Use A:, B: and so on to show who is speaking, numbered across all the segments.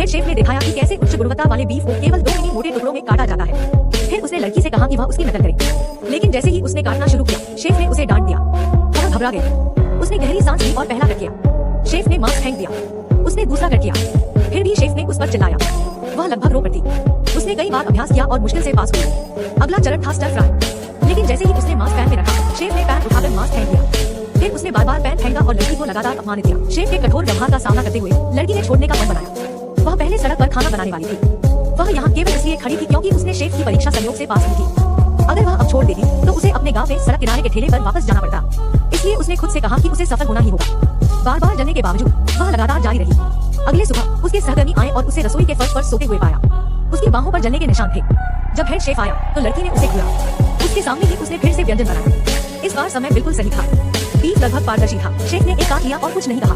A: Head chef ने दिखाया कि कैसे उच्च गुणवत्ता वाले बीफ को केवल 2 मिनी मोटे टुकड़ों में काटा जाता है। फिर उसने लड़की से कहा कि वह उसकी नकल करे, लेकिन जैसे ही उसने काटना शुरू किया, शेफ ने उसे डांट दिया। वह घबरा गया। उसने गहरी सांस ली और पहला कट किया। शेफ ने मास्क फेंक दिया। उसने दूसरा कट किया, फिर भी शेफ ने उस पर चिल्लाया। वह लगभग रो पड़ी। उसने कई बार अभ्यास किया और मुश्किल से पास हुई। अगला चरण था स्टर फ्राई, लेकिन जैसे ही उसने मास्क पैन में रखा, शेफ ने पैन उठाकर मास्क फेंक दिया। फिर उसने बार बार पैन फेंका और लड़की को लगातार अपमानित किया। शेफ के कठोर व्यवहार का सामना करते हुए लड़की ने छोड़ने का मन बनाया। वह पहले सड़क पर खाना बनाने वाली थी। वह यहाँ केवल इसलिए खड़ी थी क्योंकि उसने शेफ की परीक्षा संयोग से पास की थी। अगर वह अब छोड़ देती तो उसे अपने गांव में सड़क किनारे के ठेले पर वापस जाना पड़ता। इसलिए उसने खुद से कहा कि उसे सफल होना ही होगा। बार बार जलने के बावजूद वह लगातार जारी रही। अगले सुबह उसके सहकर्मी आए और उसे रसोई के फर्श पर सोते हुए पाया। उसकी बाहों पर जलने के निशान थे। जब हेड शेफ आया तो लड़की ने उसे घूरा। उसके सामने ही उसने फिर से व्यंजन बनाया। इस बार समय बिल्कुल सही था। बीफ लगभग पारदर्शी था। शेफ ने एक काट लिया और कुछ नहीं कहा।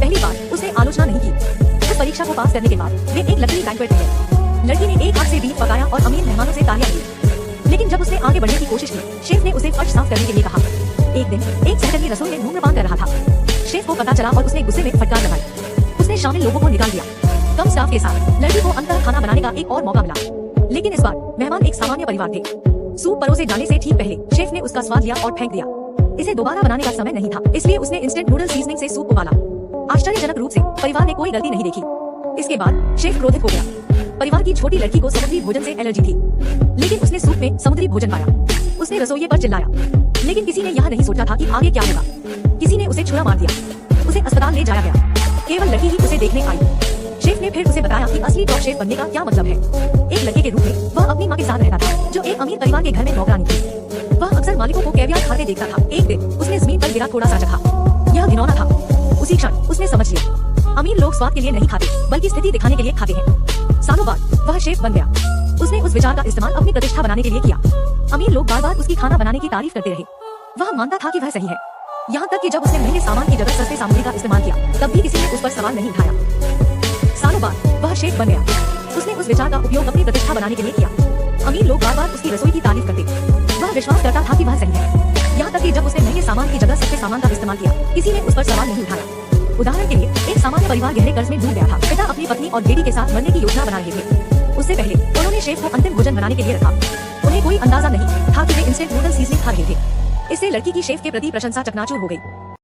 A: पहली बार उसने आलोचना नहीं की। उस परीक्षा को पास करने के बाद वे एक लकड़ी बैंक्वेट में गए। लड़की ने एक हाथ से बीफ पकाया और अमीर मेहमानों से तालियां दी। लेकिन जब उसने आगे बढ़ने की कोशिश की, शेफ ने उसे फर्श साफ करने के लिए कहा। एक दिन एक सहकर्मी रसोई में धूम्रपान कर रहा था। शेफ को पता चला और उसने गुस्से में फटकार लगाई। उसने शामिल लोगों को निकाल दिया। कम स्टाफ के साथ लड़की को अंतर खाना बनाने का एक और मौका मिला। लेकिन इस बार मेहमान एक सामान्य परिवार थे। सूप परोसे जाने से ठीक पहले शेफ ने उसका स्वाद लिया और फेंक दिया। इसे दोबारा बनाने का समय नहीं था, इसलिए उसने इंस्टेंट नूडल सीजनिंग से सूप उबाला। आश्चर्यजनक रूप से परिवार ने कोई गलती नहीं देखी। इसके बाद शेफ क्रोधित हो गया। परिवार की छोटी लड़की को समुद्री भोजन से एलर्जी थी, लेकिन उसने सूप में समुद्री भोजन पाया। उसने रसोइये पर चिल्लाया, लेकिन किसी ने यह नहीं सोचा था कि आगे क्या होगा। किसी ने उसे छुरा मार दिया। उसे अस्पताल ले जाया गया। केवल लड़की ही उसे देखने आई। शेफ ने फिर उसे बताया कि असली टॉप शेफ बनने का क्या मतलब है। एक लड़के के रूप में वह अपनी माँ के साथ रहता था, जो एक अमीर परिवार के घर में नौकरानी थी। वह अक्सर मालिकों को कैवियर खाते देखता था। एक दिन उसने जमीन पर गिरा थोड़ा सा चखा। यह घिनौना था। उसी क्षण उसने समझ लिया, अमीर लोग स्वाद के लिए नहीं खाते, बल्कि स्थिति दिखाने के लिए खाते हैं। सालों बाद वह शेफ बन गया। उसने उस विचार का इस्तेमाल अपनी प्रतिष्ठा बनाने के लिए किया। अमीर लोग बार बार उसकी खाना बनाने की तारीफ करते रहे। वह मानता था कि वह सही है। यहाँ तक कि जब उसने महंगे सामान की जगह सस्ते सामग्री का इस्तेमाल किया, तब भी किसी ने उस पर सवाल नहीं उठाया। सालों बाद वह शेफ बन गया। उसने उस विचार का उपयोग अपनी प्रतिष्ठा बनाने के लिए किया। अमीर लोग बार बार उसकी रसोई की तारीफ करते। वह विश्वास करता था कि वह सही है। यहाँ तक कि जब उसने महंगे सामान की जगह सस्ते सामान का इस्तेमाल किया, किसी ने उस पर सवाल नहीं उठाया। उदाहरण के लिए एक सामान्य परिवार गहरे कर्ज में डूब गया था। पिता अपनी पत्नी और बेटी के साथ मरने की योजना बना रहे थे। उससे पहले उन्होंने शेफ को अंतिम भोजन बनाने के लिए रखा। उन्हें कोई अंदाजा नहीं था कि वे इंस्टेंट नूडल सीजनिंग खा रहे थे। इससे लड़की की शेफ के प्रति प्रशंसा चकनाचूर हो गई।